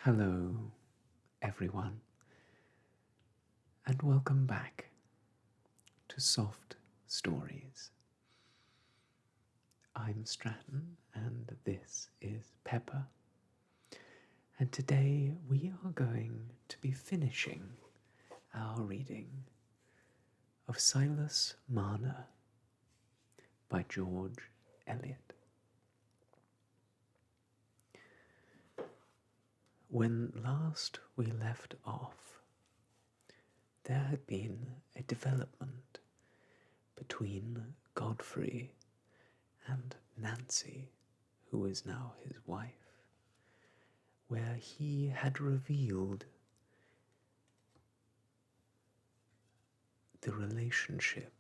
Hello, everyone, and welcome back to Soft Stories. I'm Stratton, and this is Pepper, and today we are going to be finishing our reading of Silas Marner by George Eliot. When last we left off, there had been a development between Godfrey and Nancy, who is now his wife, where he had revealed the relationship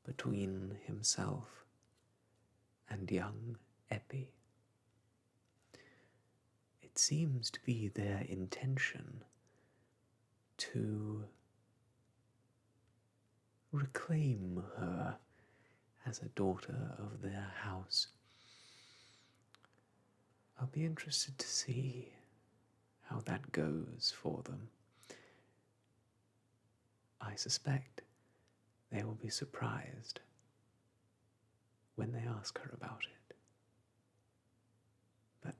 between himself and young Eppie. It seems to be their intention to reclaim her as a daughter of their house. I'll be interested to see how that goes for them. I suspect they will be surprised when they ask her about it. But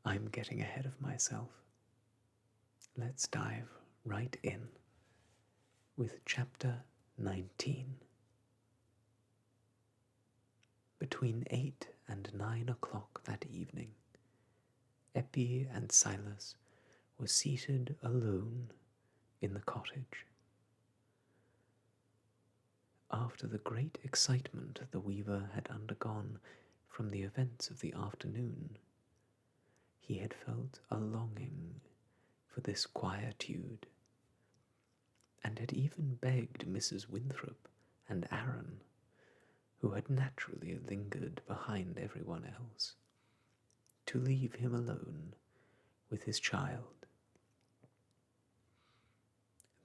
I'm getting ahead of myself. Let's dive right in with chapter 19. Between 8 and 9 o'clock that evening, Eppie and Silas were seated alone in the cottage. After the great excitement the weaver had undergone from the events of the afternoon, he had felt a longing for this quietude, and had even begged Mrs. Winthrop and Aaron, who had naturally lingered behind everyone else, to leave him alone with his child.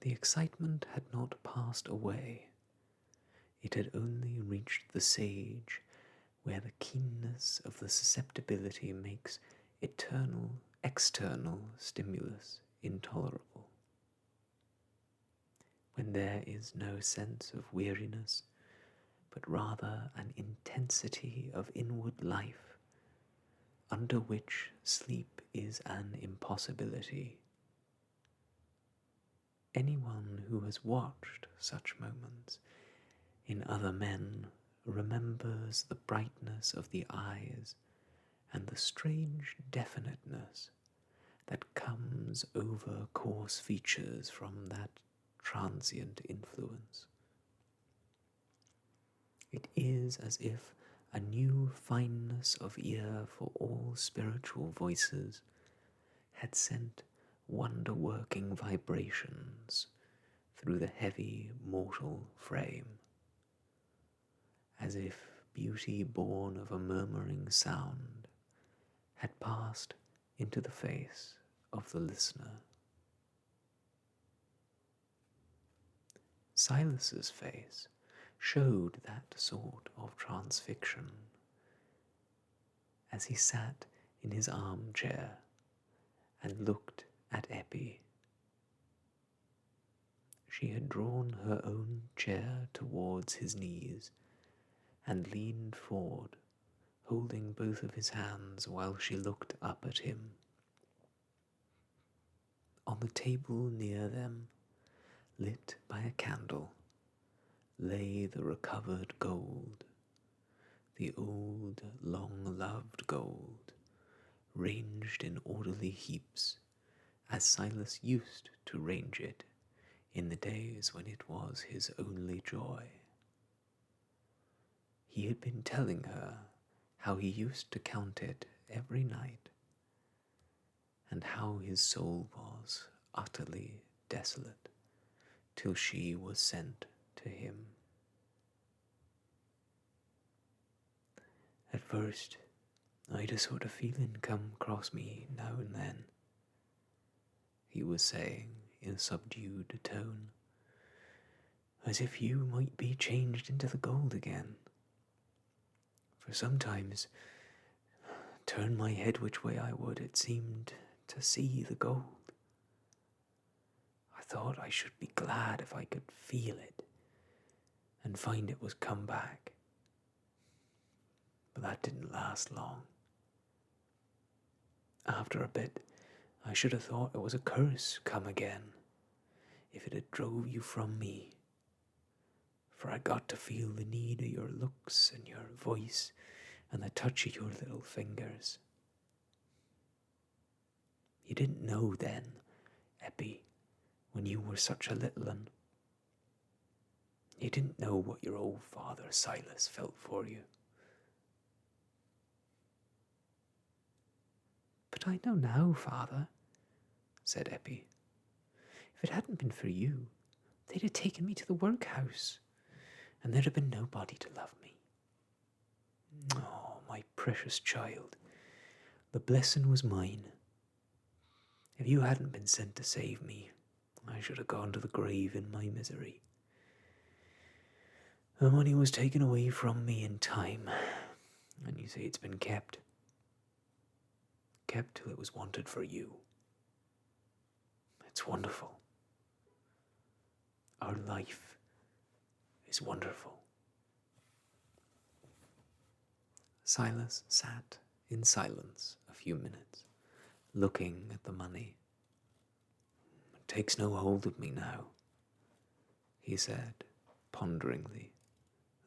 The excitement had not passed away. It had only reached the stage where the keenness of the susceptibility makes external stimulus intolerable. When there is no sense of weariness, but rather an intensity of inward life, under which sleep is an impossibility. Anyone who has watched such moments in other men remembers the brightness of the eyes and the strange definiteness that comes over coarse features from that transient influence. It is as if a new fineness of ear for all spiritual voices had sent wonder-working vibrations through the heavy mortal frame, as if beauty born of a murmuring sound had passed into the face of the listener. Silas's face showed that sort of transfixion as he sat in his armchair and looked at Eppie. She had drawn her own chair towards his knees and leaned forward, holding both of his hands while she looked up at him. On the table near them, lit by a candle, lay the recovered gold, the old, long-loved gold, ranged in orderly heaps, as Silas used to range it in the days when it was his only joy. He had been telling her how he used to count it every night, and how his soul was utterly desolate till she was sent to him. At first, I'd a sort of feeling come across me now and then, he was saying in a subdued tone, as if you might be changed into the gold again. For sometimes, turn my head which way I would, it seemed to see the gold. I thought I should be glad if I could feel it and find it was come back. But that didn't last long. After a bit, I should have thought it was a curse come again, if it had drove you from me. For I got to feel the need of your looks and your voice and the touch of your little fingers. You didn't know then, Eppie, when you were such a little un. You didn't know what your old father Silas felt for you. But I know now, father, said Eppie. If it hadn't been for you, they'd have taken me to the workhouse, and there'd have been nobody to love me. Oh, my precious child, the blessing was mine. If you hadn't been sent to save me, I should have gone to the grave in my misery. The money was taken away from me in time, and you say it's been kept. Kept till it was wanted for you. It's wonderful. Our life is wonderful. Silas sat in silence a few minutes, looking at the money. It takes no hold of me now, he said, ponderingly.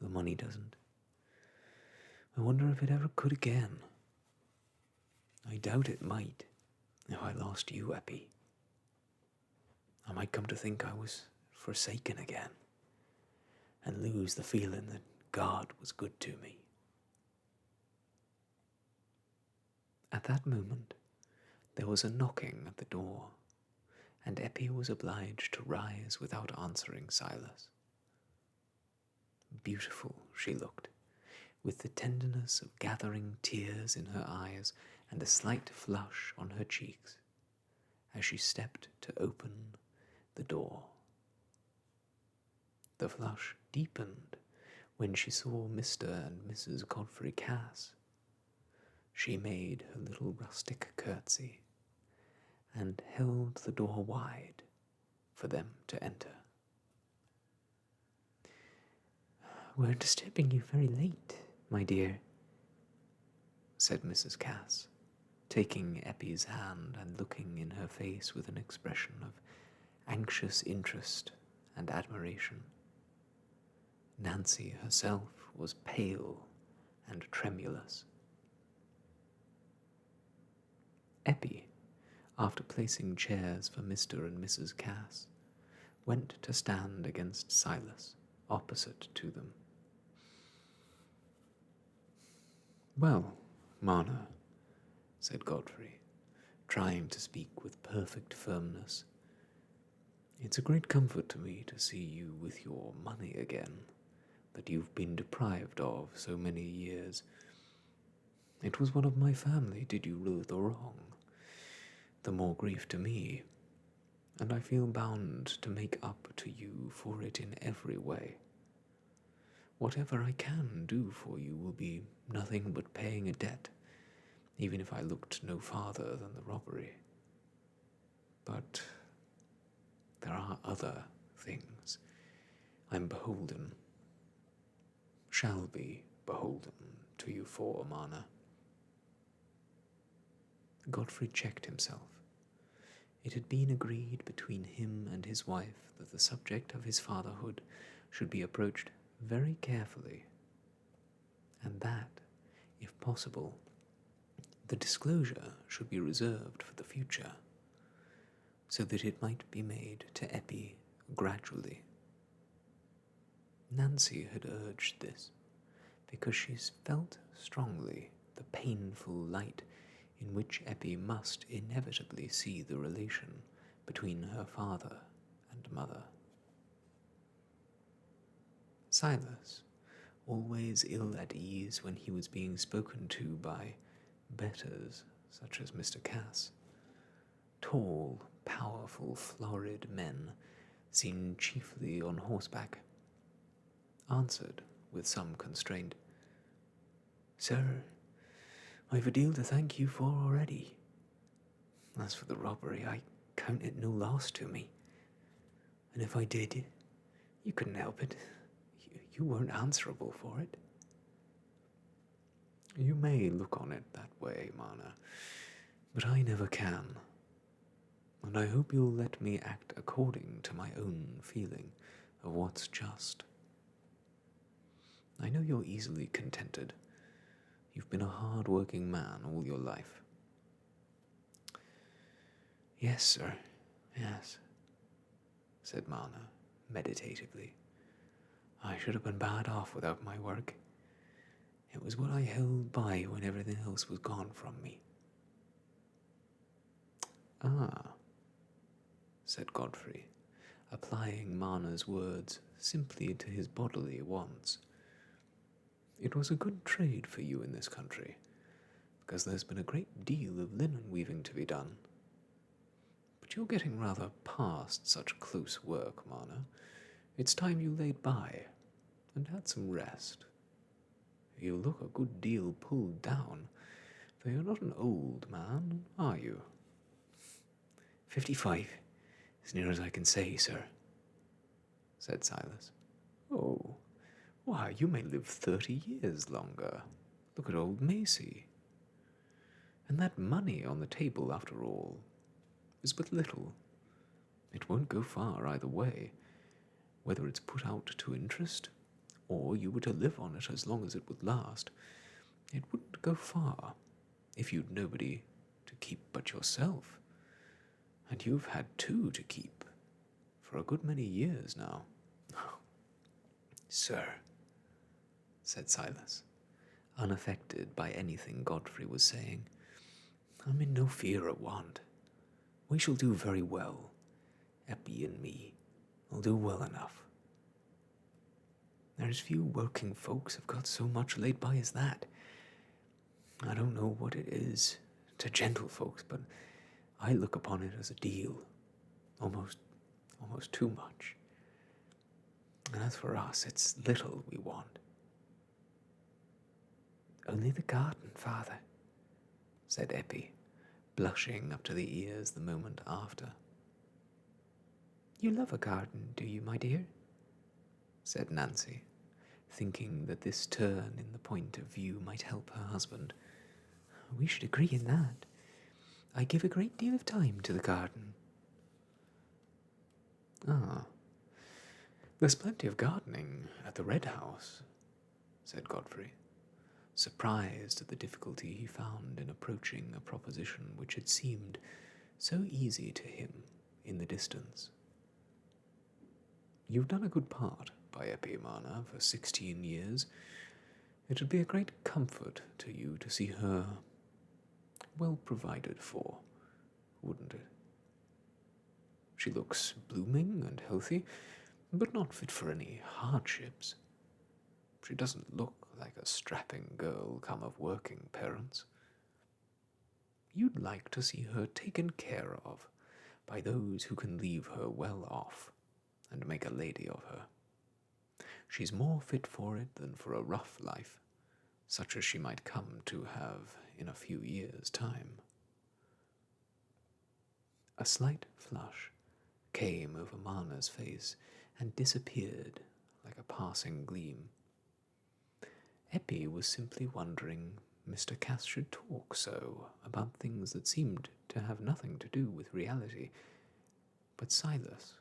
The money doesn't. I wonder if it ever could again. I doubt it might, if I lost you, Eppie. I might come to think I was forsaken again, and lose the feeling that God was good to me. At that moment, there was a knocking at the door, and Eppie was obliged to rise without answering Silas. Beautiful she looked, with the tenderness of gathering tears in her eyes and a slight flush on her cheeks, as she stepped to open the door. The flush deepened when she saw Mr. and Mrs. Godfrey Cass. She made her little rustic curtsy and held the door wide for them to enter. "We're disturbing you very late, my dear," said Mrs. Cass, taking Eppie's hand and looking in her face with an expression of anxious interest and admiration. Nancy herself was pale and tremulous. Eppie, after placing chairs for Mr. and Mrs. Cass, went to stand against Silas, opposite to them. "Well, Marner," said Godfrey, trying to speak with perfect firmness, "it's a great comfort to me to see you with your money again, that you've been deprived of so many years. It was one of my family did you the wrong, the more grief to me, and I feel bound to make up to you for it in every way. Whatever I can do for you will be nothing but paying a debt, even if I looked no farther than the robbery. But there are other things I'm beholden, shall be beholden to you for, Marner." Godfrey checked himself. It had been agreed between him and his wife that the subject of his fatherhood should be approached very carefully, and that, if possible, the disclosure should be reserved for the future, so that it might be made to Eppie gradually. Nancy had urged this because she felt strongly the painful light in which Eppie must inevitably see the relation between her father and mother. Silas, always ill at ease when he was being spoken to by betters such as Mr. Cass, tall, powerful, florid men, seen chiefly on horseback, answered with some constraint, "Sir, I've a deal to thank you for already. As for the robbery, I count it no loss to me. And if I did, you couldn't help it. You weren't answerable for it. You may look on it that way, Marner, but I never can. And I hope you'll let me act according to my own feeling of what's just. I know you're easily contented. You've been a hard-working man all your life. Yes, sir, yes, said Marner meditatively. I should have been bad off without my work. It was what I held by when everything else was gone from me. Ah, said Godfrey, applying Marner's words simply to his bodily wants. It was a good trade for you in this country, because there's been a great deal of linen weaving to be done. But you're getting rather past such close work, Marner. It's time you laid by and had some rest. You look a good deal pulled down, for you're not an old man, are you? 55, as near as I can say, sir, said Silas. Oh, why, you may live 30 years longer. Look at old Macy. And that money on the table, after all, is but little. It won't go far either way, whether it's put out to interest, or you were to live on it as long as it would last. It wouldn't go far if you'd nobody to keep but yourself. And you've had two to keep for a good many years now. Sir, said Silas, unaffected by anything Godfrey was saying, I'm in no fear of want. We shall do very well. Eppie and me will do well enough. There's few working folks have got so much laid by as that. I don't know what it is to gentlefolks, but I look upon it as a deal, almost too much. And as for us, it's little we want. Only the garden, father, said Eppie, blushing up to the ears the moment after. You love a garden, do you, my dear? Said Nancy, thinking that this turn in the point of view might help her husband. We should agree in that. I give a great deal of time to the garden. Ah, there's plenty of gardening at the Red House, said Godfrey, surprised at the difficulty he found in approaching a proposition which had seemed so easy to him in the distance. You've done a good part by Eppie, Marner, for 16 years. It would be a great comfort to you to see her well provided for, wouldn't it? She looks blooming and healthy, but not fit for any hardships. She doesn't look like a strapping girl come of working parents. You'd like to see her taken care of by those who can leave her well off and make a lady of her. She's more fit for it than for a rough life, such as she might come to have in a few years' time. A slight flush came over Marner's face and disappeared like a passing gleam. Eppie was simply wondering Mr. Cass should talk so about things that seemed to have nothing to do with reality, but Silas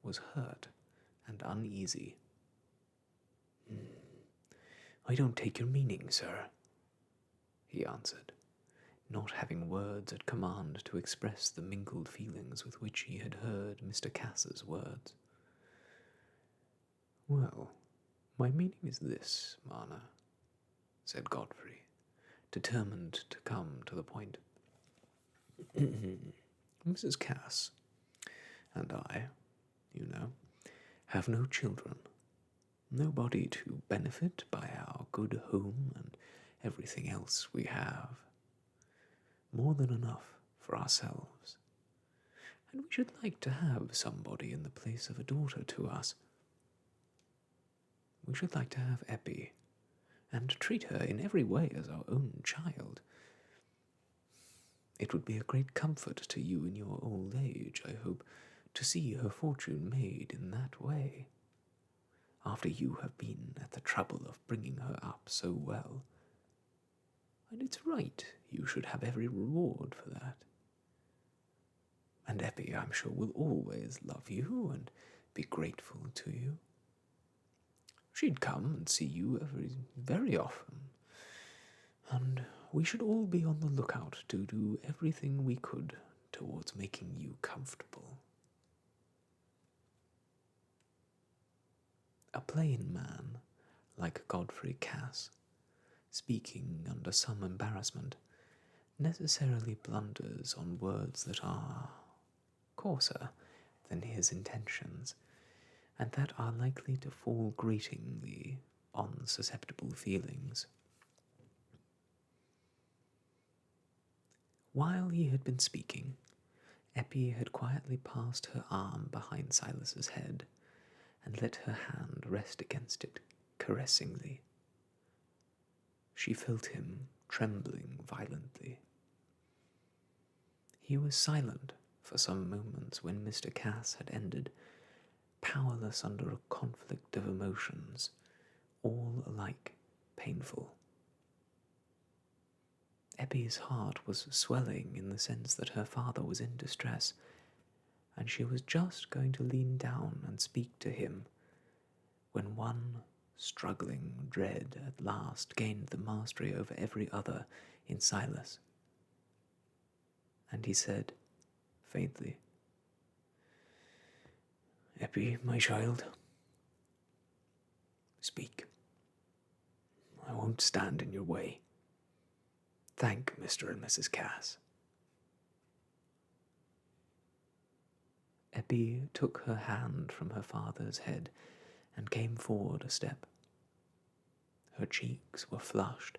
was hurt and uneasy. I don't take your meaning, sir, he answered, not having words at command to express the mingled feelings with which he had heard Mr. Cass's words. Well, my meaning is this, Marner, said Godfrey, determined to come to the point. Mrs. Cass and I, you know, have no children, nobody to benefit by our good home and everything else we have. More than enough for ourselves. And we should like to have somebody in the place of a daughter to us. We should like to have Eppie, and treat her in every way as our own child. It would be a great comfort to you in your old age, I hope, to see her fortune made in that way, after you have been at the trouble of bringing her up so well. And it's right you should have every reward for that. And Eppie, I'm sure, will always love you and be grateful to you. She'd come and see you very often, and we should all be on the lookout to do everything we could towards making you comfortable. A plain man, like Godfrey Cass, speaking under some embarrassment, necessarily blunders on words that are coarser than his intentions, and that are likely to fall gratingly on susceptible feelings. While he had been speaking, Eppie had quietly passed her arm behind Silas's head and let her hand rest against it caressingly. She felt him trembling violently. He was silent for some moments when Mr. Cass had ended, powerless under a conflict of emotions, all alike painful. Eppie's heart was swelling in the sense that her father was in distress, and she was just going to lean down and speak to him when one struggling dread at last gained the mastery over every other in Silas. And he said, faintly, "Eppie, my child, speak. I won't stand in your way. Thank Mr. and Mrs. Cass." Eppie took her hand from her father's head and came forward a step. Her cheeks were flushed,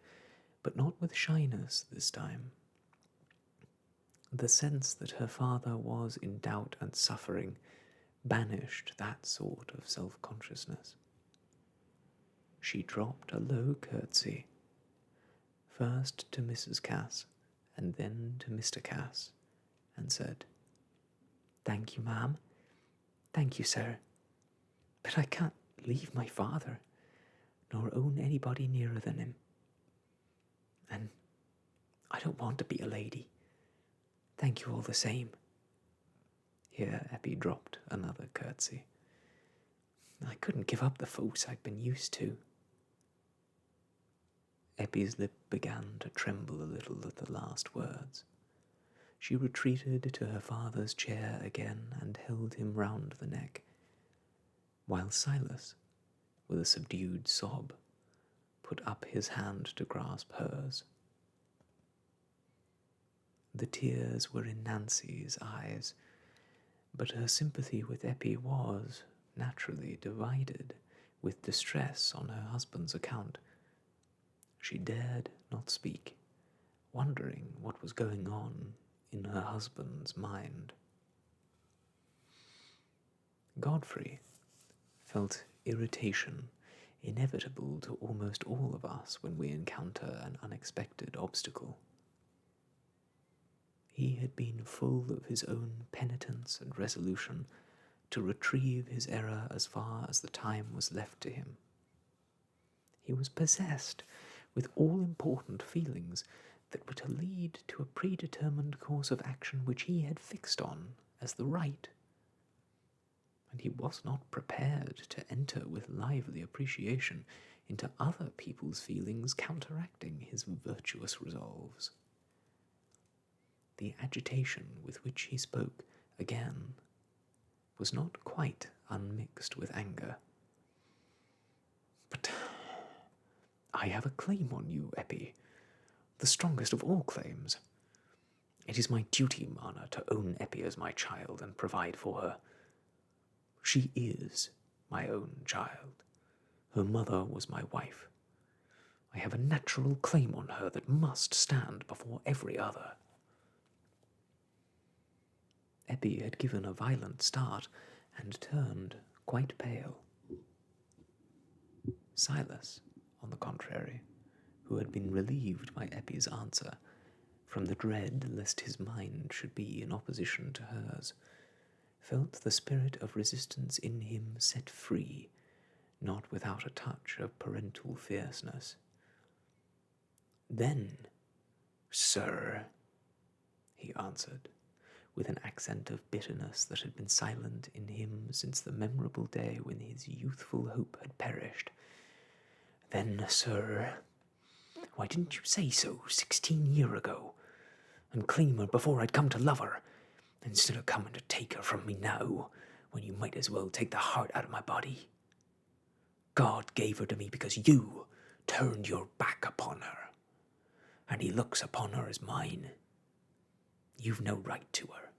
but not with shyness this time. The sense that her father was in doubt and suffering banished that sort of self-consciousness. She dropped a low curtsy, first to Mrs. Cass and then to Mr. Cass, and said, "Thank you, ma'am. Thank you, sir. But I can't leave my father, nor own anybody nearer than him. And I don't want to be a lady. Thank you all the same." Here Eppie dropped another curtsy. "I couldn't give up the folks I'd been used to." Eppie's lip began to tremble a little at the last words. She retreated to her father's chair again and held him round the neck, while Silas, with a subdued sob, put up his hand to grasp hers. The tears were in Nancy's eyes, but her sympathy with Eppie was, naturally, divided with distress on her husband's account. She dared not speak, wondering what was going on in her husband's mind. Godfrey felt irritation inevitable to almost all of us when we encounter an unexpected obstacle. He had been full of his own penitence and resolution to retrieve his error as far as the time was left to him. He was possessed with all-important feelings that were to lead to a predetermined course of action which he had fixed on as the right, and he was not prepared to enter with lively appreciation into other people's feelings counteracting his virtuous resolves. The agitation with which he spoke again was not quite unmixed with anger. "But I have a claim on you, Eppie, the strongest of all claims. It is my duty, Marner, to own Eppie as my child and provide for her. She is my own child. Her mother was my wife. I have a natural claim on her that must stand before every other." Eppie had given a violent start and turned quite pale. Silas, on the contrary, who had been relieved by Eppie's answer, from the dread lest his mind should be in opposition to hers, felt the spirit of resistance in him set free, not without a touch of parental fierceness. "Then, sir," he answered, with an accent of bitterness that had been silent in him since the memorable day when his youthful hope had perished. "Then, sir, why didn't you say so 16 years ago, and claim her before I'd come to love her, instead of coming to take her from me now, when you might as well take the heart out of my body? God gave her to me because you turned your back upon her, and he looks upon her as mine. You've no right to her.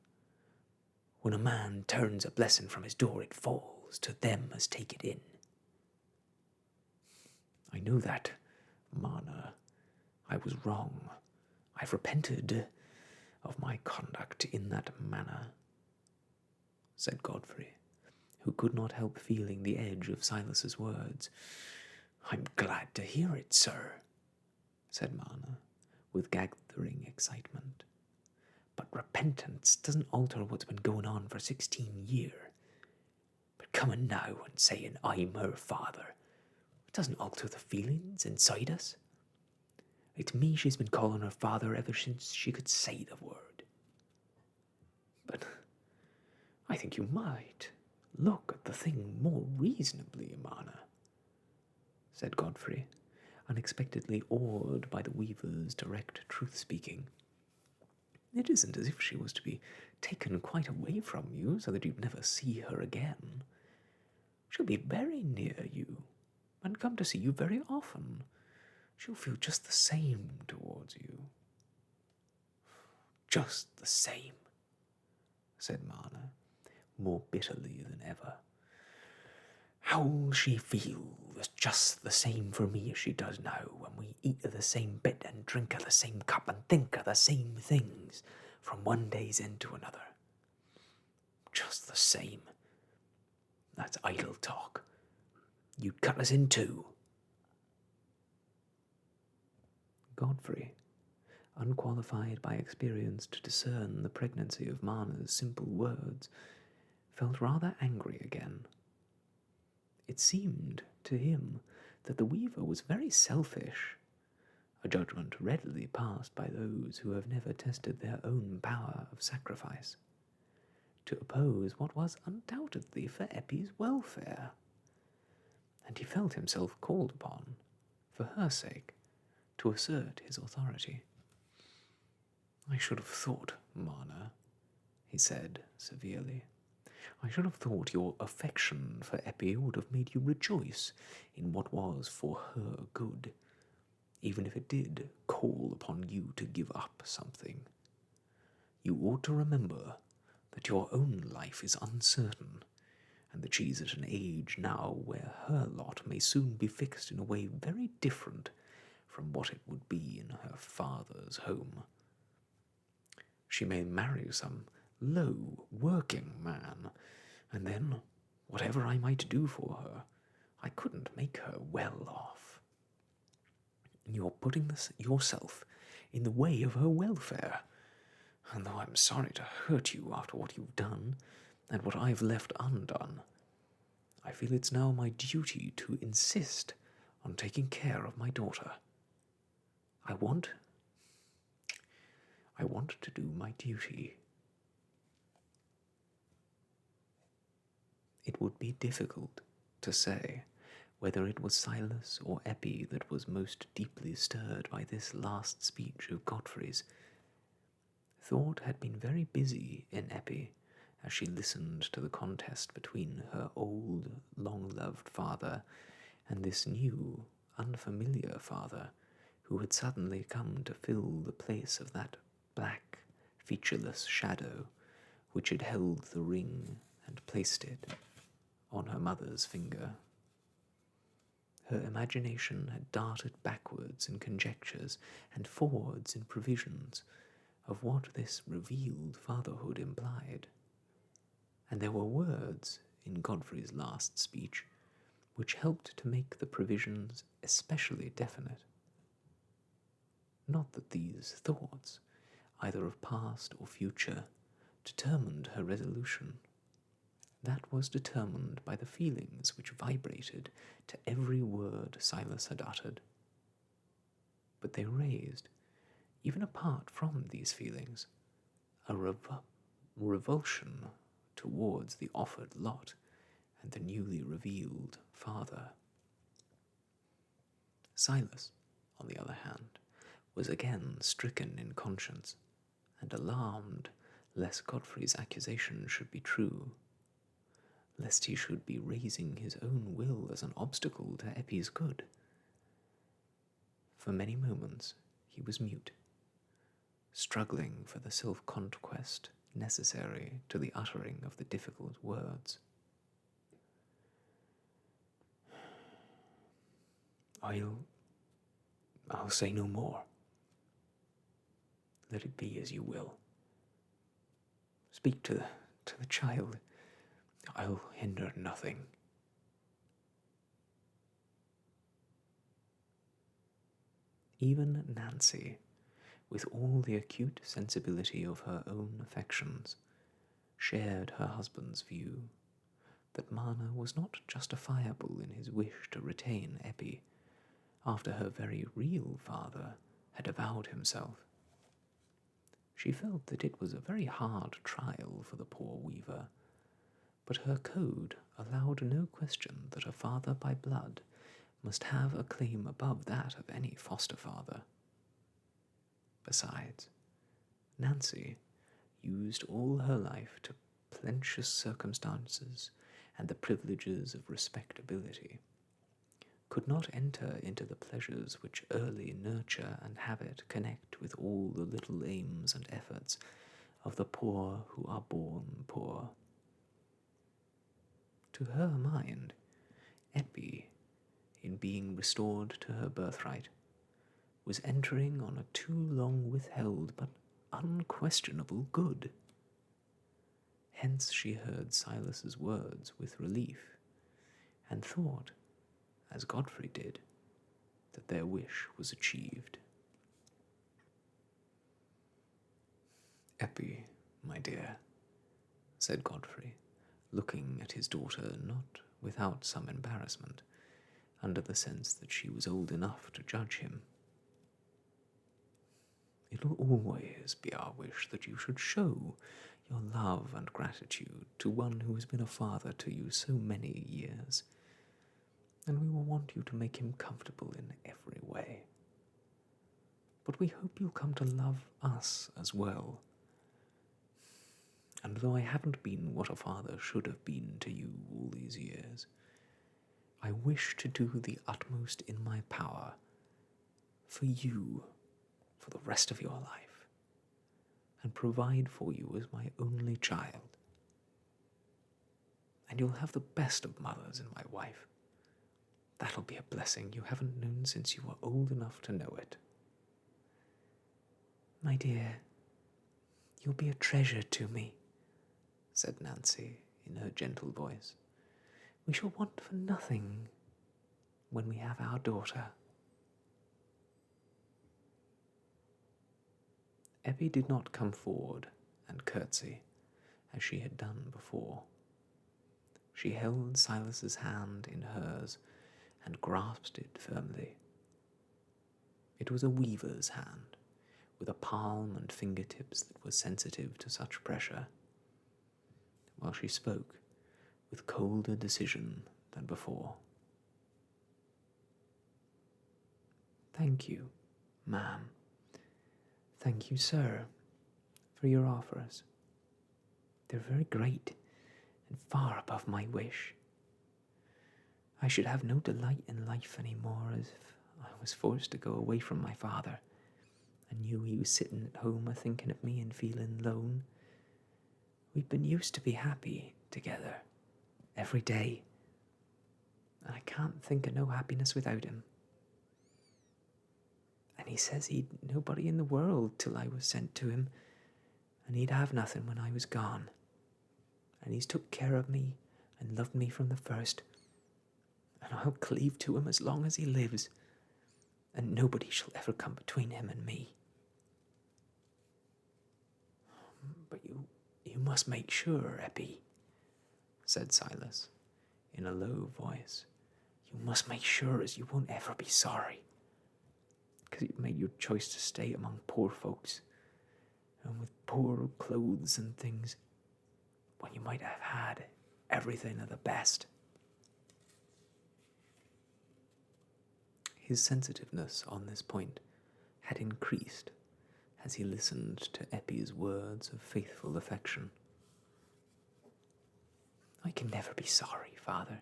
When a man turns a blessing from his door, it falls to them as take it in." "I know that, Marner. I was wrong. I've repented of my conduct in that manner," said Godfrey, who could not help feeling the edge of Silas's words. "I'm glad to hear it, sir," said Marner, with gathering excitement. "But repentance doesn't alter what's been going on for 16 years. But coming now and saying I'm her father, it doesn't alter the feelings inside us. It's me she's been calling her father ever since she could say the word." "But I think you might look at the thing more reasonably, Marner," said Godfrey, unexpectedly awed by the weaver's direct truth-speaking. "It isn't as if she was to be taken quite away from you so that you'd never see her again. She'll be very near you, and come to see you very often. She'll feel just the same towards you." "Just the same," said Marner, more bitterly than ever. "How'll she feel just the same for me as she does now, when we eat of the same bit and drink of the same cup and think of the same things from one day's end to another? Just the same. That's idle talk. You'd cut us in two." Godfrey, unqualified by experience to discern the pregnancy of Marner's simple words, felt rather angry again. It seemed to him that the weaver was very selfish, a judgment readily passed by those who have never tested their own power of sacrifice, to oppose what was undoubtedly for Eppie's welfare, and he felt himself called upon, for her sake, to assert his authority. "I should have thought, Marner," he said severely, "I should have thought your affection for Eppie would have made you rejoice in what was for her good, even if it did call upon you to give up something. You ought to remember that your own life is uncertain, and that she's at an age now where her lot may soon be fixed in a way very different from what it would be in her father's home. She may marry some low, working man, and then, whatever I might do for her, I couldn't make her well off. You're putting yourself in the way of her welfare, and though I'm sorry to hurt you after what you've done, and what I've left undone, I feel it's now my duty to insist on taking care of my daughter. I want to do my duty." It would be difficult to say whether it was Silas or Eppie that was most deeply stirred by this last speech of Godfrey's. Thought had been very busy in Eppie as she listened to the contest between her old, long-loved father and this new, unfamiliar father who had suddenly come to fill the place of that black, featureless shadow which had held the ring and placed it on her mother's finger. Her imagination had darted backwards in conjectures and forwards in previsions of what this revealed fatherhood implied, and there were words in Godfrey's last speech which helped to make the provisions especially definite. Not that these thoughts either of past or future, determined her resolution. That was determined by the feelings which vibrated to every word Silas had uttered. But they raised, even apart from these feelings, a revulsion towards the offered lot and the newly revealed father. Silas, on the other hand, was again stricken in conscience, and alarmed lest Godfrey's accusation should be true, lest he should be raising his own will as an obstacle to Eppie's good. For many moments he was mute, struggling for the self-conquest necessary to the uttering of the difficult words. I'll say no more. Let it be as you will. Speak to the child. I'll hinder nothing. Even Nancy, with all the acute sensibility of her own affections, shared her husband's view that Marner was not justifiable in his wish to retain Eppie, after her very real father had avowed himself. She felt that it was a very hard trial for the poor weaver, but her code allowed no question that a father by blood must have a claim above that of any foster father. Besides, Nancy used all her life to plenteous circumstances and the privileges of respectability, could not enter into the pleasures which early nurture and habit connect with all the little aims and efforts of the poor who are born poor. To her mind, Eppie, in being restored to her birthright, was entering on a too long withheld but unquestionable good. Hence she heard Silas's words with relief, and thought, as Godfrey did, that their wish was achieved. Eppie, my dear, said Godfrey, looking at his daughter not without some embarrassment, under the sense that she was old enough to judge him. It will always be our wish that you should show your love and gratitude to one who has been a father to you so many years, and we will want you to make him comfortable in every way. But we hope you'll come to love us as well. And though I haven't been what a father should have been to you all these years, I wish to do the utmost in my power for you for the rest of your life, and provide for you as my only child. And you'll have the best of mothers in my wife. That'll be a blessing you haven't known since you were old enough to know it. My dear, you'll be a treasure to me, said Nancy in her gentle voice. We shall want for nothing when we have our daughter. Eppie did not come forward and curtsy as she had done before. She held Silas's hand in hers and grasped it firmly. It was a weaver's hand, with a palm and fingertips that were sensitive to such pressure, while she spoke with colder decision than before. Thank you, ma'am. Thank you, sir, for your offers. They're very great and far above my wish. I should have no delight in life any more if I was forced to go away from my father and knew he was sitting at home a-thinking of me and feeling lone. We've been used to be happy together every day, and I can't think of no happiness without him. And he says he'd nobody in the world till I was sent to him, and he'd have nothing when I was gone. And he's took care of me and loved me from the first, and I'll cleave to him as long as he lives, and nobody shall ever come between him and me. You must make sure, Eppie, said Silas, in a low voice. You must make sure as you won't ever be sorry, because you made your choice to stay among poor folks, and with poor clothes and things, when you might have had everything of the best. His sensitiveness on this point had increased as he listened to Eppie's words of faithful affection. I can never be sorry, Father,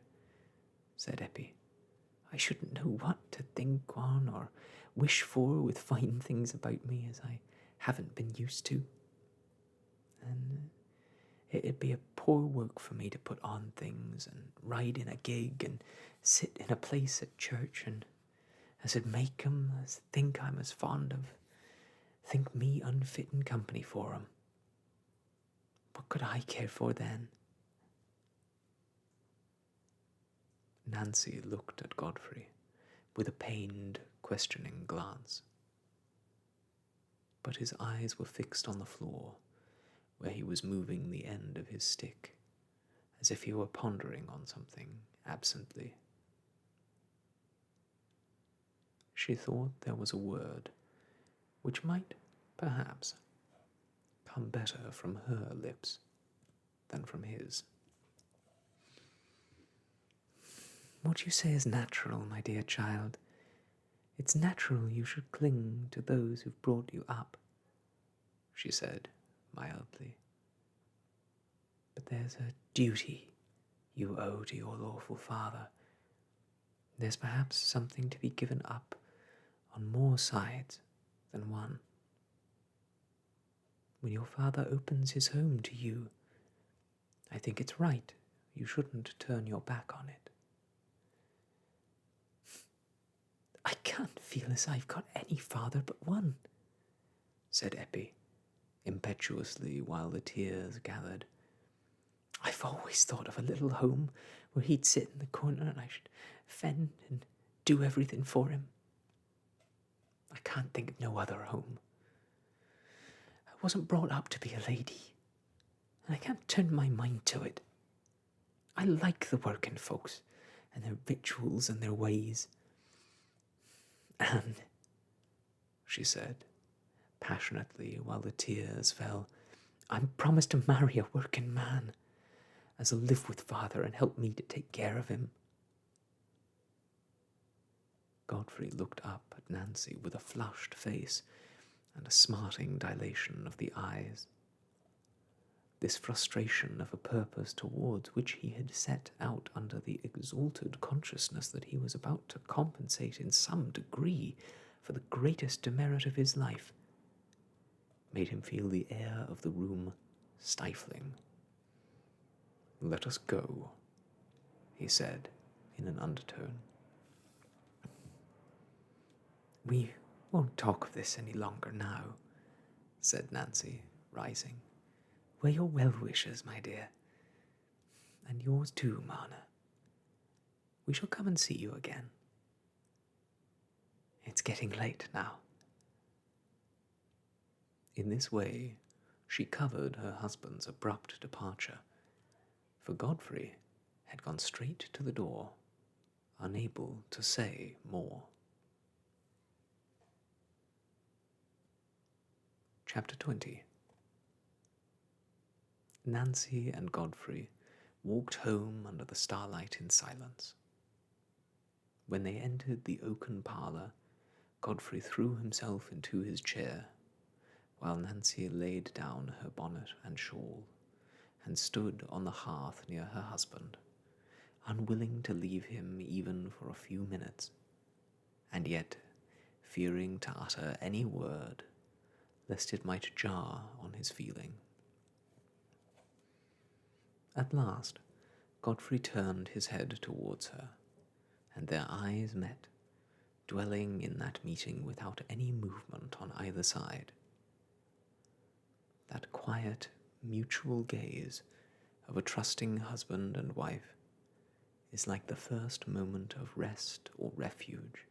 said Eppie. I shouldn't know what to think on or wish for with fine things about me as I haven't been used to. And it'd be a poor work for me to put on things and ride in a gig and sit in a place at church and as it make 'em as think I'm as fond of, think me unfitting company for 'em. What could I care for then? Nancy looked at Godfrey with a pained, questioning glance. But his eyes were fixed on the floor, where he was moving the end of his stick, as if he were pondering on something absently. She thought there was a word which might, perhaps, come better from her lips than from his. What you say is natural, my dear child. It's natural you should cling to those who've brought you up, she said mildly. But there's a duty you owe to your lawful father. There's perhaps something to be given up on more sides than one. When your father opens his home to you, I think it's right you shouldn't turn your back on it. I can't feel as I've got any father but one, said Eppie, impetuously while the tears gathered. I've always thought of a little home where he'd sit in the corner and I should fend and do everything for him. I can't think of no other home. I wasn't brought up to be a lady, and I can't turn my mind to it. I like the working folks and their victuals and their ways. And, she said, passionately while the tears fell, I'm promised to marry a working man, as'll live with father and help me to take care of him. Godfrey looked up at Nancy with a flushed face and a smarting dilation of the eyes. This frustration of a purpose towards which he had set out under the exalted consciousness that he was about to compensate in some degree for the greatest demerit of his life made him feel the air of the room stifling. Let us go, he said in an undertone. We won't talk of this any longer now, said Nancy, rising. We're your well-wishers, my dear, and yours too, Marner. We shall come and see you again. It's getting late now. In this way, she covered her husband's abrupt departure, for Godfrey had gone straight to the door, unable to say more. Chapter 20. Nancy and Godfrey walked home under the starlight in silence. When they entered the oaken parlour, Godfrey threw himself into his chair, while Nancy laid down her bonnet and shawl, and stood on the hearth near her husband, unwilling to leave him even for a few minutes, and yet fearing to utter any word, lest it might jar on his feeling. At last, Godfrey turned his head towards her, and their eyes met, dwelling in that meeting without any movement on either side. That quiet, mutual gaze of a trusting husband and wife is like the first moment of rest or refuge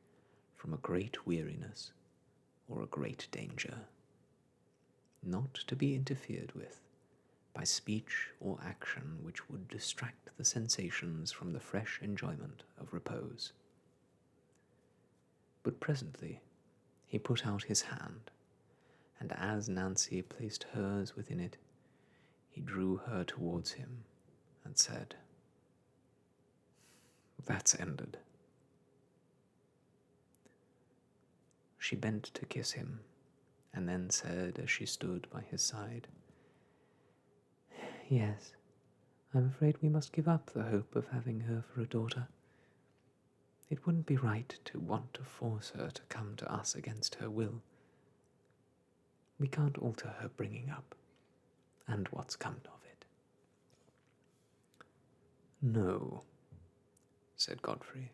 from a great weariness or a great danger, not to be interfered with by speech or action which would distract the sensations from the fresh enjoyment of repose. But presently he put out his hand, and as Nancy placed hers within it, he drew her towards him and said, "That's ended." She bent to kiss him, and then said as she stood by his side, "Yes, I'm afraid we must give up the hope of having her for a daughter. It wouldn't be right to want to force her to come to us against her will. We can't alter her bringing up, and what's come of it." "No," said Godfrey,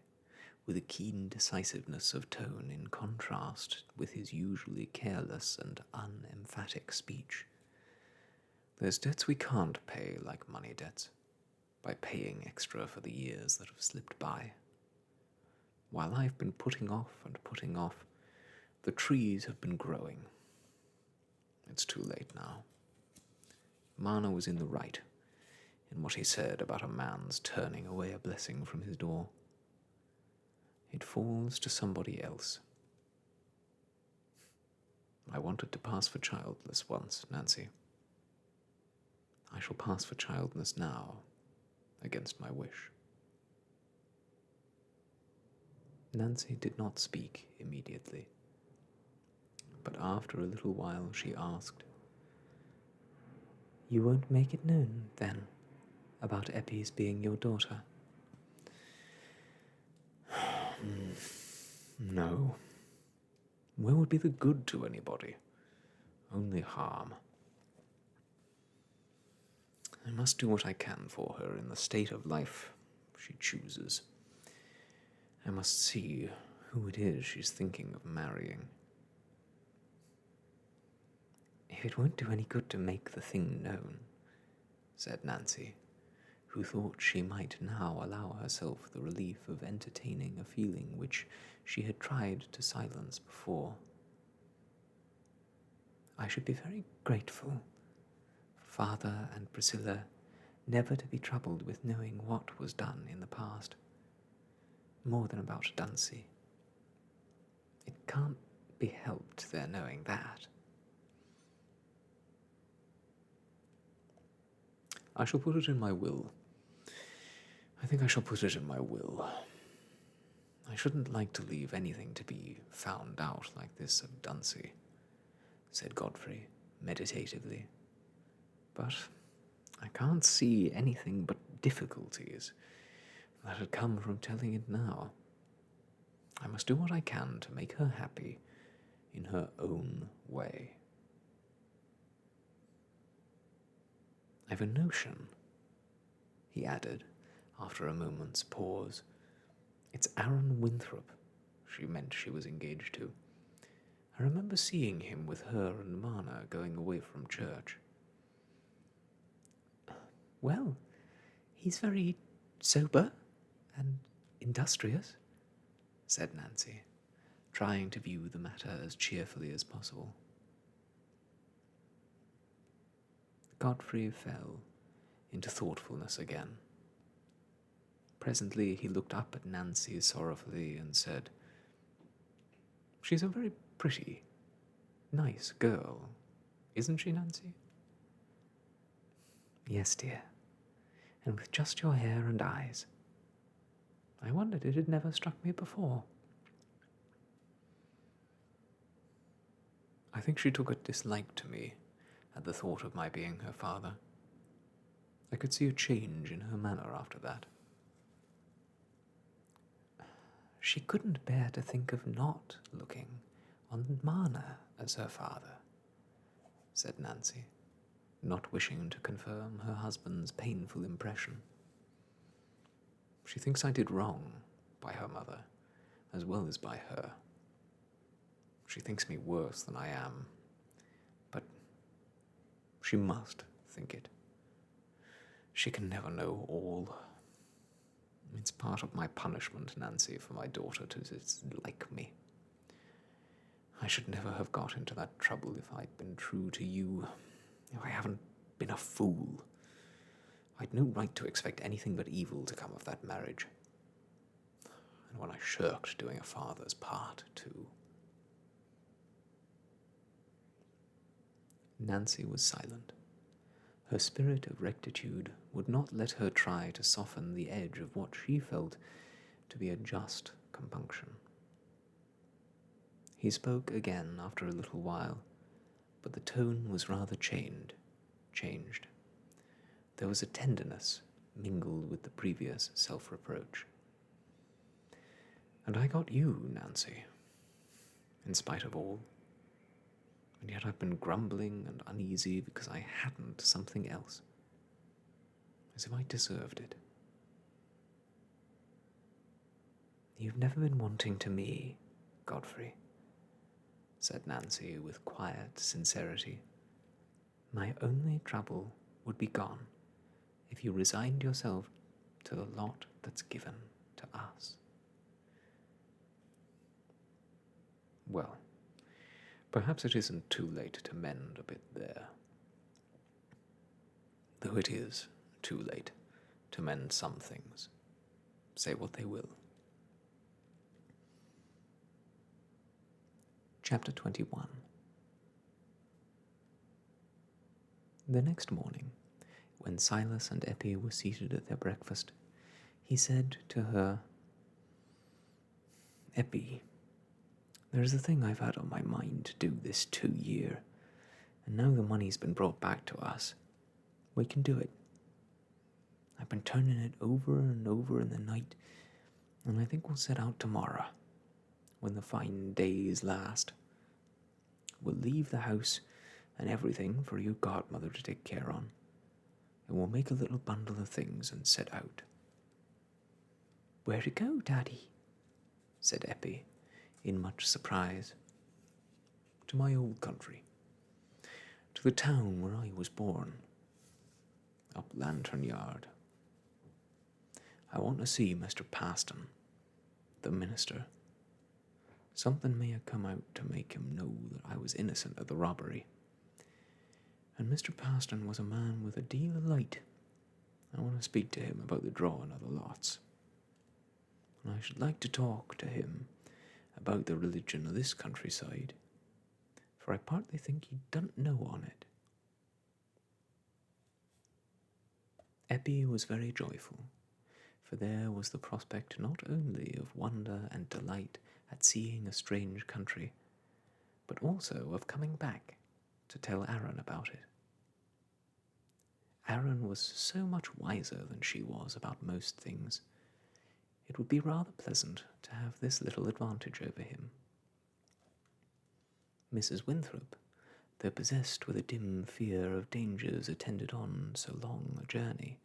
with a keen decisiveness of tone in contrast with his usually careless and unemphatic speech. "There's debts we can't pay like money debts, by paying extra for the years that have slipped by. While I've been putting off and putting off, the trees have been growing. It's too late now. Marner was in the right in what he said about a man's turning away a blessing from his door. It falls to somebody else. I wanted to pass for childless once, Nancy. I shall pass for childless now, against my wish." Nancy did not speak immediately, but after a little while she asked, "You won't make it known, then, about Eppie's being your daughter?" "No. Where would be the good to anybody? Only harm. I must do what I can for her in the state of life she chooses. I must see who it is she's thinking of marrying." "If it won't do any good to make the thing known," said Nancy, who thought she might now allow herself the relief of entertaining a feeling which she had tried to silence before. "I should be very grateful for Father and Priscilla never to be troubled with knowing what was done in the past, more than about Dunsey. It can't be helped their knowing that." "I shall put it in my will. I think I shall put it in my will. I shouldn't like to leave anything to be found out like this of Dunsey," said Godfrey meditatively. "But I can't see anything but difficulties that had come from telling it now. I must do what I can to make her happy in her own way. I've a notion," he added, after a moment's pause. "It's Aaron Winthrop she meant she was engaged to. I remember seeing him with her and Marner going away from church." "Well, he's very sober and industrious," said Nancy, trying to view the matter as cheerfully as possible. Godfrey fell into thoughtfulness again. Presently he looked up at Nancy sorrowfully and said, "She's a very pretty, nice girl, isn't she, Nancy?" "Yes, dear, and with just your hair and eyes. I wondered it had never struck me before." "I think she took a dislike to me at the thought of my being her father. I could see a change in her manner after that." "She couldn't bear to think of not looking on Marner as her father," said Nancy, not wishing to confirm her husband's painful impression. "She thinks I did wrong by her mother, as well as by her. She thinks me worse than I am, but she must think it. She can never know all. It's part of my punishment, Nancy, for my daughter to dislike me. I should never have got into that trouble if I'd been true to you, if I haven't been a fool. I'd no right to expect anything but evil to come of that marriage. And when I shirked doing a father's part, too. Nancy was silent. Her spirit of rectitude would not let her try to soften the edge of what she felt to be a just compunction. He spoke again after a little while, but the tone was rather changed. There was a tenderness mingled with the previous self-reproach. And I got you, Nancy, in spite of all. And yet I've been grumbling and uneasy because I hadn't something else, as if I deserved it. You've never been wanting to me, Godfrey, said Nancy with quiet sincerity. My only trouble would be gone if you resigned yourself to the lot that's given to us. Well, perhaps it isn't too late to mend a bit there. Though it is too late to mend some things, say what they will. Chapter 21. The next morning, when Silas and Eppie were seated at their breakfast, he said to her, Eppie, there's a thing I've had on my mind to do this 2 year, and now the money's been brought back to us. We can do it. I've been turning it over and over in the night, and I think we'll set out tomorrow, when the fine days last. We'll leave the house and everything for your godmother to take care on, and we'll make a little bundle of things and set out. Where to go, Daddy? Said Eppie, in much surprise. To my old country, to the town where I was born, up Lantern Yard. I want to see Mr. Paston, the minister. Something may have come out to make him know that I was innocent of the robbery. And Mr. Paston was a man with a deal of light. I want to speak to him about the drawing of the lots. And I should like to talk to him about the religion of this countryside, for I partly think he doesn't know on it. Eppie was very joyful, for there was the prospect not only of wonder and delight at seeing a strange country, but also of coming back to tell Aaron about it. Aaron was so much wiser than she was about most things. It would be rather pleasant to have this little advantage over him. Mrs. Winthrop, though possessed with a dim fear of dangers attended on so long a journey,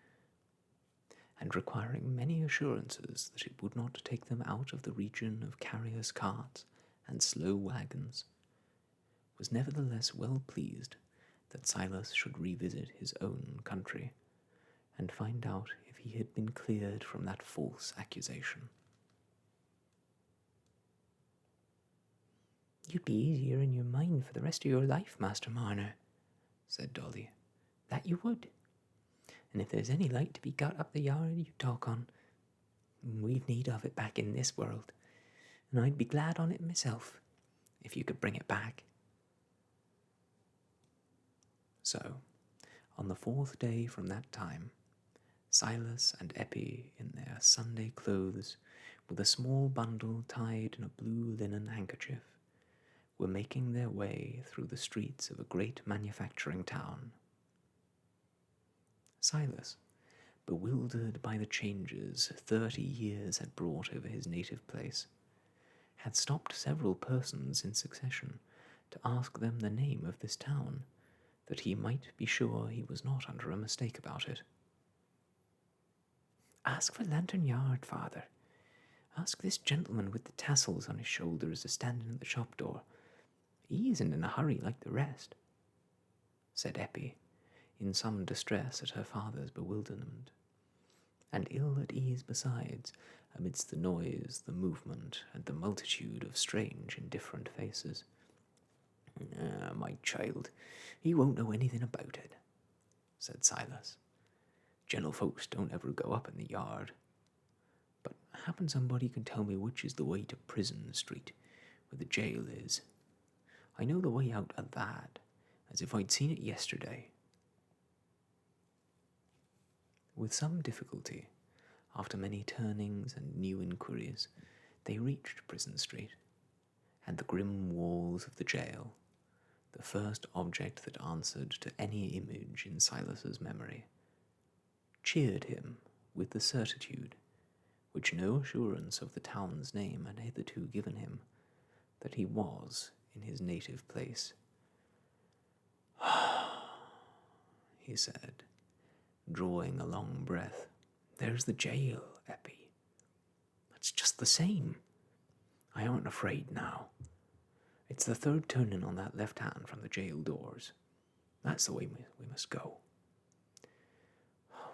and requiring many assurances that it would not take them out of the region of carriers' carts and slow wagons, was nevertheless well pleased that Silas should revisit his own country, and find out if he had been cleared from that false accusation. You'd be easier in your mind for the rest of your life, Master Marner, said Dolly. That you would. And if there's any light to be got up the yard you talk on, we've need of it back in this world, and I'd be glad on it myself, if you could bring it back. So, on the 4th day from that time, Silas and Eppie, in their Sunday clothes, with a small bundle tied in a blue linen handkerchief, were making their way through the streets of a great manufacturing town. Silas, bewildered by the changes 30 years had brought over his native place, had stopped several persons in succession to ask them the name of this town, that he might be sure he was not under a mistake about it. Ask for Lantern Yard, father. Ask this gentleman with the tassels on his shoulders a-standing at the shop door. He isn't in a hurry like the rest, said Eppie, in some distress at her father's bewilderment, and ill at ease besides, amidst the noise, the movement, and the multitude of strange, indifferent faces. My child, he won't know anything about it, said Silas. "Gentlefolks don't ever go up in the yard. But happen somebody can tell me which is the way to Prison Street, where the jail is. I know the way out of that, as if I'd seen it yesterday." With some difficulty, after many turnings and new inquiries, they reached Prison Street, and the grim walls of the jail, the first object that answered to any image in Silas's memory, cheered him with the certitude, which no assurance of the town's name had hitherto given him, that he was in his native place. He said, drawing a long breath. "There's the jail, Eppie. It's just the same. I aren't afraid now. It's the third turning on that left hand from the jail doors. That's the way we must go."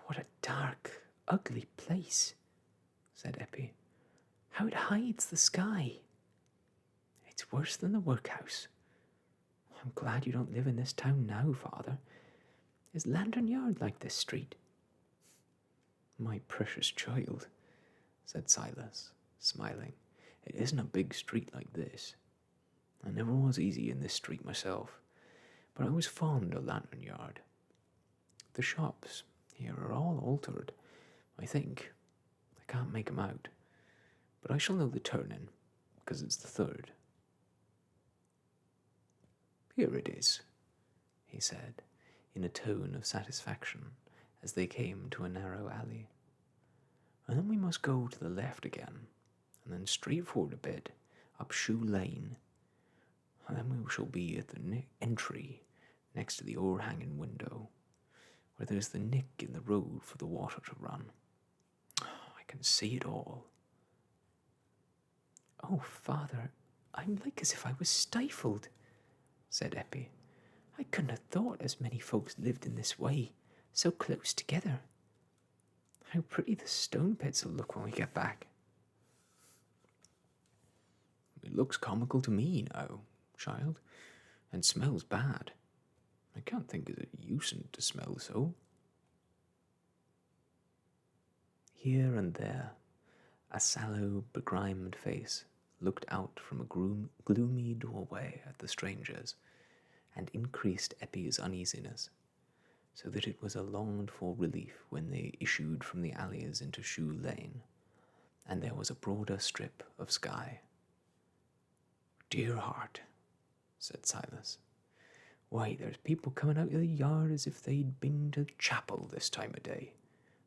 "What a dark, ugly place," said Eppie. "How it hides the sky. It's worse than the workhouse. I'm glad you don't live in this town now, Father. Is Lantern Yard like this street?" "My precious child," said Silas, smiling, "it isn't a big street like this. I never was easy in this street myself, but I was fond of Lantern Yard. The shops here are all altered, I think. I can't make 'em out, but I shall know the turning, because it's the third." "Here it is," he said, in a tone of satisfaction, as they came to a narrow alley. "And then we must go to the left again, and then straight forward a bit, up Shoe Lane, and then we shall be at the entry next to the o'erhanging window, where there's the nick in the road for the water to run. I can see it all." "Oh, Father, I'm like as if I was stifled," said Eppie. "I couldn't have thought as many folks lived in this way, so close together. How pretty the stone pits'll look when we get back." "It looks comical to me now, child, and smells bad. I can't think of it usen't to smell so." Here and there, a sallow, begrimed face looked out from a gloomy doorway at the strangers, and increased Eppie's uneasiness, so that it was a longed-for relief when they issued from the alleys into Shoe Lane, and there was a broader strip of sky. "Dear heart," said Silas, "why, there's people coming out of the yard as if they'd been to chapel this time of day.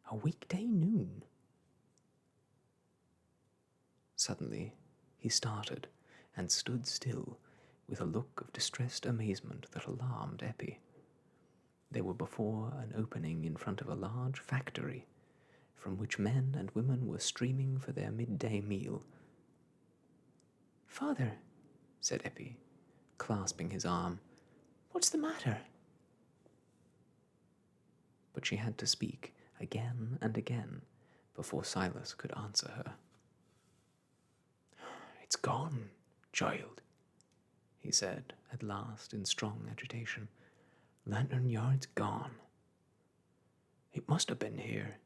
A weekday noon." Suddenly he started and stood still, with a look of distressed amazement that alarmed Eppie. They were before an opening in front of a large factory, from which men and women were streaming for their midday meal. "Father," said Eppie, clasping his arm, "what's the matter?" But she had to speak again and again before Silas could answer her. "It's gone, child," he said at last in strong agitation. "Lantern Yard's gone. It must have been here,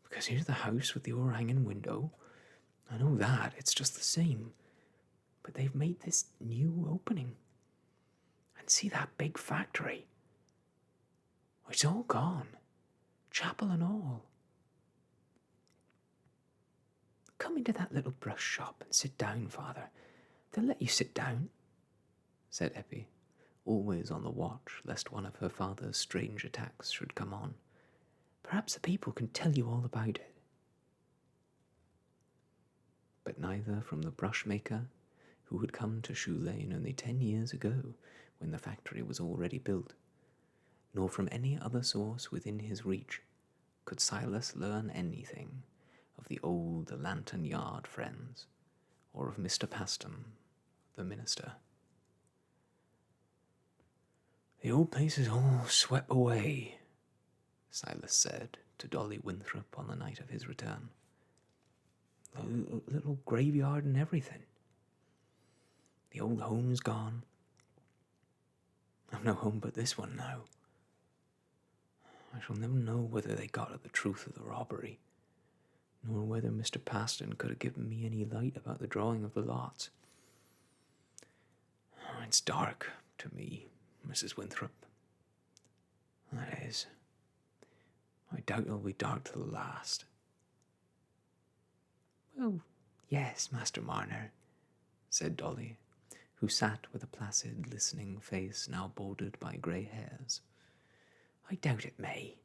because here's the house with the o'erhanging window. I know that, it's just the same. But they've made this new opening. And see that big factory. It's all gone, chapel and all. Come into that little brush shop and sit down, Father. They'll let you sit down," said Eppie, always on the watch lest one of her father's strange attacks should come on. "Perhaps the people can tell you all about it." But neither from the brushmaker, who had come to Shoe Lane only 10 years ago, when the factory was already built, nor from any other source within his reach, could Silas learn anything of the old Lantern Yard friends, or of Mr. Paston, the minister. "The old place is all swept away," Silas said to Dolly Winthrop on the night of his return. "The little graveyard and everything. The old home's gone. I've no home but this one now. I shall never know whether they got at the truth of the robbery, nor whether Mr. Paston could have given me any light about the drawing of the lots. It's dark to me, Mrs. Winthrop. That is, I doubt it'll be dark to the last. Well, yes, Master Marner, said Dolly, who sat with a placid, listening face now bordered by grey hairs. I doubt it may.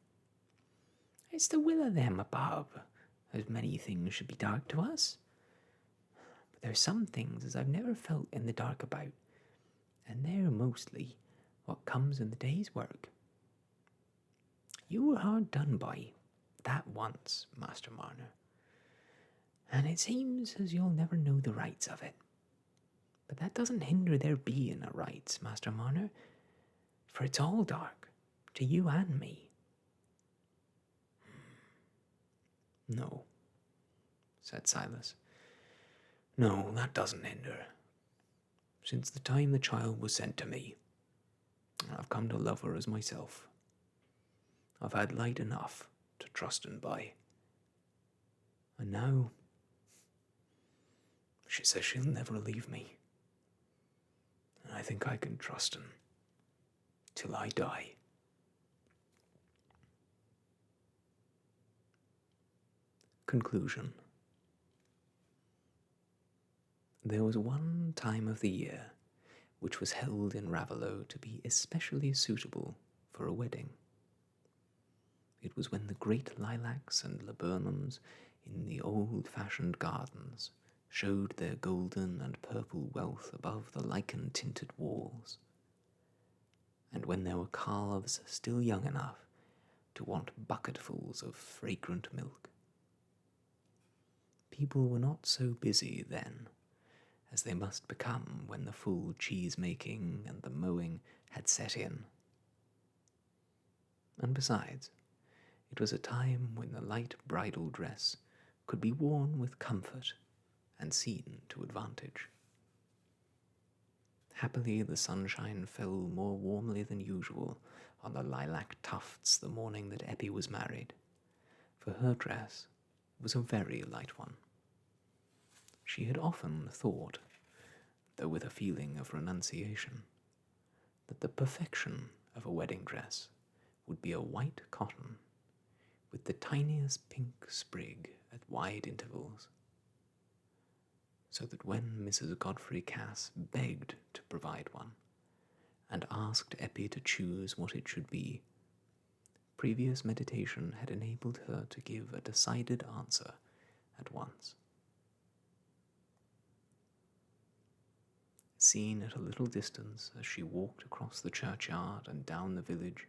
It's the will of them above, as many things should be dark to us. But there's some things as I've never felt in the dark about, and they're mostly what comes in the day's work. You were hard done by, that once, Master Marner, and it seems as you'll never know the rights of it. But that doesn't hinder there being a rights, Master Marner, for it's all dark, to you and me. No, said Silas. No, that doesn't hinder. Since the time the child was sent to me, I've come to love her as myself. I've had light enough to trust and by. And now, she says she'll never leave me. And I think I can trust her till I die. Conclusion. There was one time of the year which was held in Raveloe to be especially suitable for a wedding. It was when the great lilacs and laburnums in the old-fashioned gardens showed their golden and purple wealth above the lichen-tinted walls, and when there were calves still young enough to want bucketfuls of fragrant milk. People were not so busy then as they must become when the full cheese-making and the mowing had set in. And besides, it was a time when the light bridal dress could be worn with comfort and seen to advantage. Happily, the sunshine fell more warmly than usual on the lilac tufts the morning that Eppie was married, for her dress was a very light one. She had often thought, though with a feeling of renunciation, that the perfection of a wedding dress would be a white cotton with the tiniest pink sprig at wide intervals, so that when Mrs. Godfrey Cass begged to provide one, and asked Eppie to choose what it should be, previous meditation had enabled her to give a decided answer at once. Seen at a little distance as she walked across the churchyard and down the village,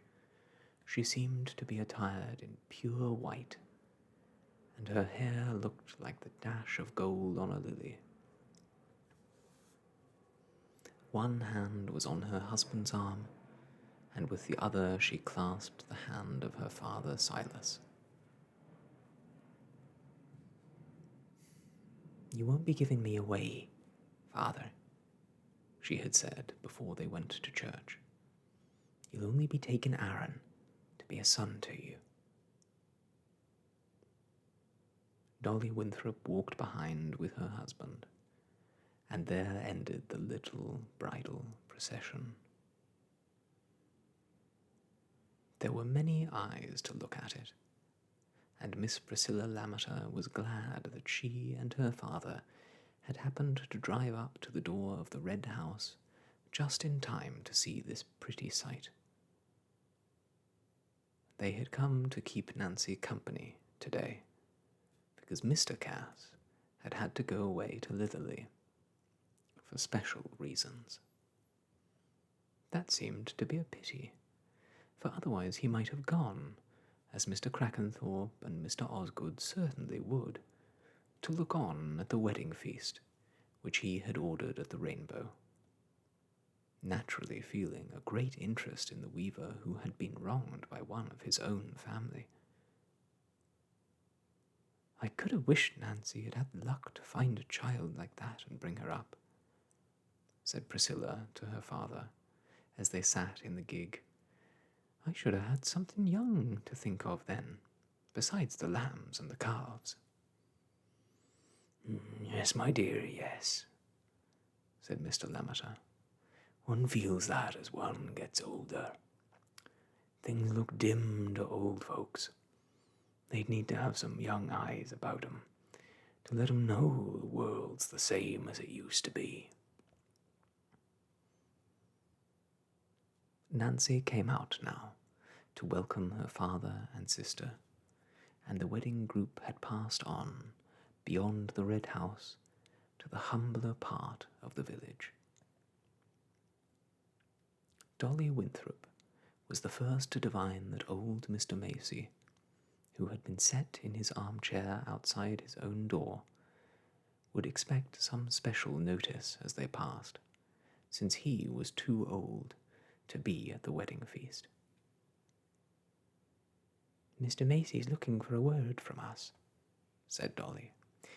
she seemed to be attired in pure white, and her hair looked like the dash of gold on a lily. One hand was on her husband's arm, and with the other she clasped the hand of her father Silas. "You won't be giving me away, father," she had said before they went to church. "You'll only be taking Aaron to be a son to you." Dolly Winthrop walked behind with her husband, and there ended the little bridal procession. There were many eyes to look at it, and Miss Priscilla Lammeter was glad that she and her father had happened to drive up to the door of the Red House just in time to see this pretty sight. They had come to keep Nancy company today, because Mr. Cass had had to go away to Litherley for special reasons. That seemed to be a pity, for otherwise he might have gone, as Mr. Crackenthorpe and Mr. Osgood certainly would, to look on at the wedding feast, which he had ordered at the Rainbow, naturally feeling a great interest in the weaver who had been wronged by one of his own family. "I could have wished Nancy had had luck to find a child like that and bring her up," said Priscilla to her father, as they sat in the gig. I should have had something young to think of then, besides the lambs and the calves. Yes, my dear, yes, said Mr. Lammeter. One feels that as one gets older. Things look dim to old folks. They'd need to have some young eyes about 'em to let 'em know the world's the same as it used to be. Nancy came out now to welcome her father and sister, and the wedding group had passed on beyond the red house to the humbler part of the village. Dolly Winthrop was the first to divine that old Mr. Macy, who had been set in his armchair outside his own door, would expect some special notice as they passed, since he was too old to be at the wedding feast. "Mr. Macy's looking for a word from us," said Dolly.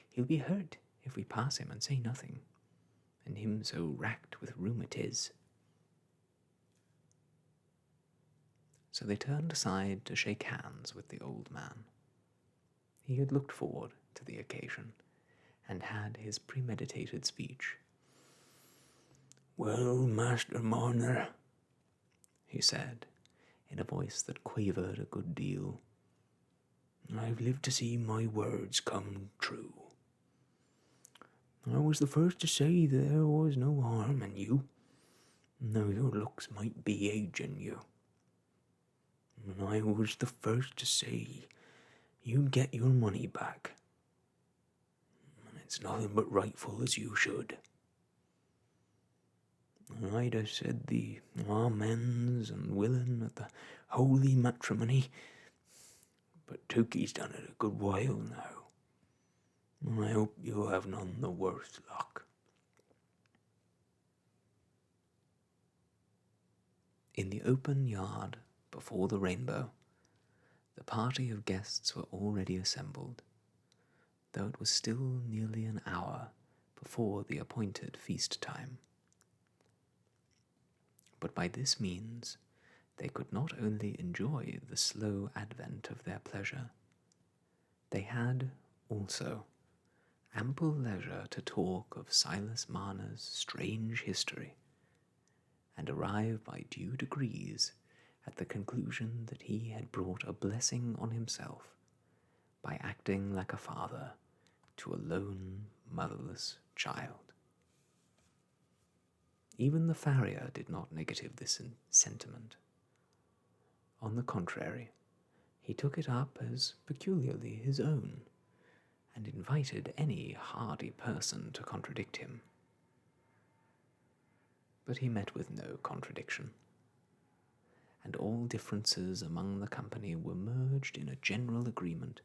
"He'll be hurt if we pass him and say nothing, and him so racked with rheumatiz." So they turned aside to shake hands with the old man. He had looked forward to the occasion, and had his premeditated speech. "Well, Master Marner," he said, in a voice that quavered a good deal, "I've lived to see my words come true. I was the first to say there was no harm in you, though your looks might be aging you. And I was the first to say you'd get your money back. And it's nothing but rightful as you should. And I'd have said the amens and willing at the holy matrimony, but Tukey's done it a good while now. And I hope you'll have none the worse luck." In the open yard before the rainbow, the party of guests were already assembled, though it was still nearly an hour before the appointed feast time. But by this means they could not only enjoy the slow advent of their pleasure, they had also ample leisure to talk of Silas Marner's strange history, and arrive by due degrees at the conclusion that he had brought a blessing on himself by acting like a father to a lone, motherless child. Even the farrier did not negative this sentiment. On the contrary, he took it up as peculiarly his own, and invited any hardy person to contradict him. But he met with no contradiction, and all differences among the company were merged in a general agreement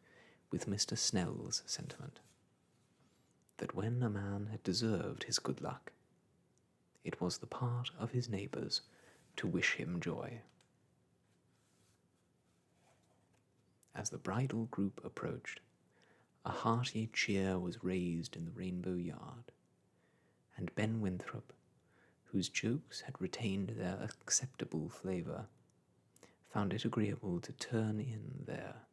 with Mr. Snell's sentiment, that when a man had deserved his good luck, it was the part of his neighbours to wish him joy. As the bridal group approached, a hearty cheer was raised in the Rainbow Yard, and Ben Winthrop, whose jokes had retained their acceptable flavour, found it agreeable to turn in there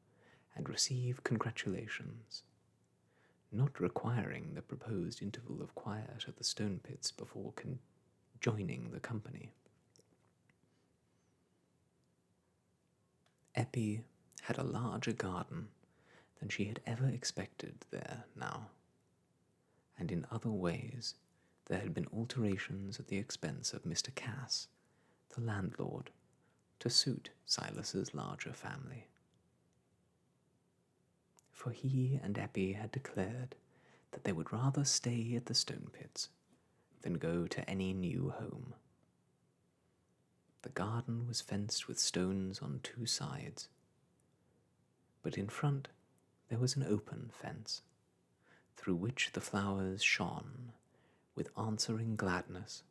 and receive congratulations, not requiring the proposed interval of quiet at the stone pits before joining the company. Eppie had a larger garden than she had ever expected there now, and in other ways there had been alterations at the expense of Mr. Cass, the landlord, to suit Silas's larger family. For he and Eppie had declared that they would rather stay at the stone pits than go to any new home. The garden was fenced with stones on 2 sides, but in front there was an open fence, through which the flowers shone with answering gladness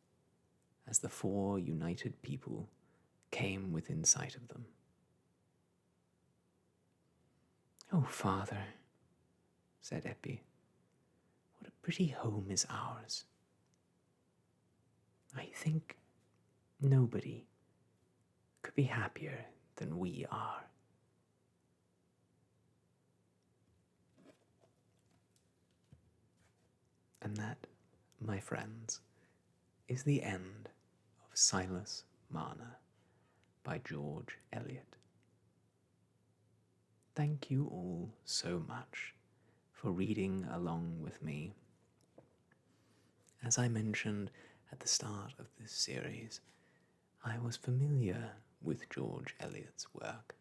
as the 4 united people came within sight of them. "Oh, father," said Eppie, "what a pretty home is ours. I think nobody could be happier than we are. And that, my friends, is the end of Silas Marner by George Eliot. Thank you all so much for reading along with me. As I mentioned at the start of this series, I was familiar with George Eliot's work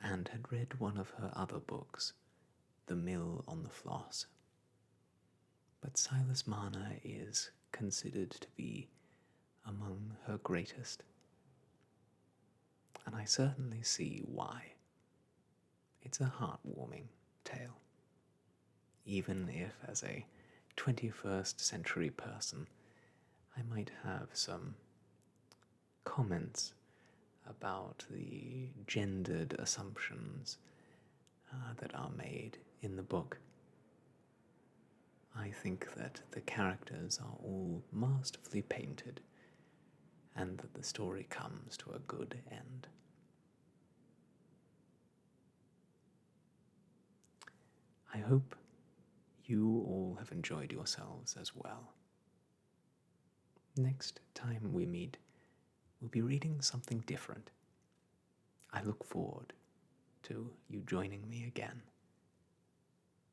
and had read one of her other books, The Mill on the Floss. But Silas Marner is considered to be among her greatest, and I certainly see why. It's a heartwarming tale, even if as a 21st century person I might have some comments about the gendered assumptions that are made in the book. I think that the characters are all masterfully painted and that the story comes to a good end. I hope you all have enjoyed yourselves as well. Next time we meet, we'll be reading something different. I look forward to you joining me again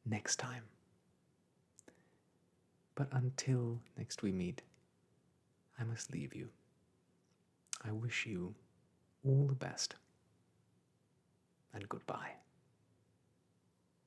next time. But until next we meet, I must leave you. I wish you all the best, and goodbye.